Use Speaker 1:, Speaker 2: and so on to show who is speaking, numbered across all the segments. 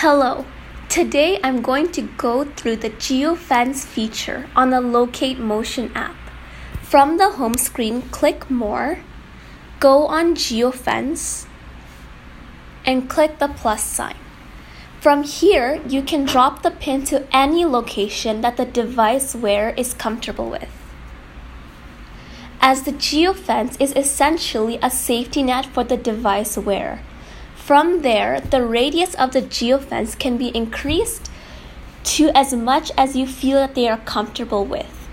Speaker 1: Hello, today I'm going to go through the Geofence feature on the LocateMotion app. From the home screen, click More, go on Geofence, and click the plus sign. From here, you can drop the pin to any location that the device wearer is comfortable with. As the Geofence is essentially a safety net for the device wearer. From there, the radius of the geofence can be increased to as much as you feel that they are comfortable with.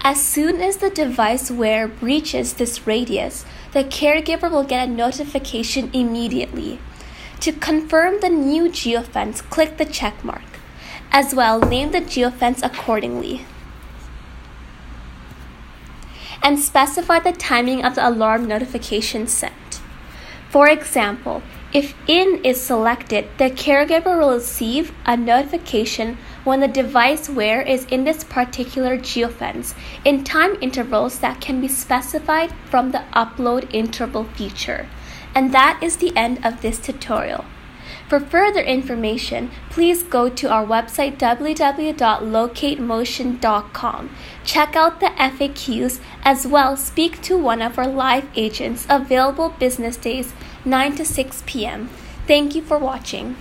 Speaker 1: As soon as the device wearer reaches this radius, the caregiver will get a notification immediately. To confirm the new geofence, click the check mark. As well, name the geofence accordingly. And specify the timing of the alarm notification sent. For example, if In is selected, the caregiver will receive a notification when the device wearer is in this particular geofence in time intervals that can be specified from the upload interval feature. And that is the end of this tutorial. For further information, please go to our website www.locatemotion.com. Check out the FAQs, as well speak to one of our live agents available business days 9 to 6 p.m. Thank you for watching.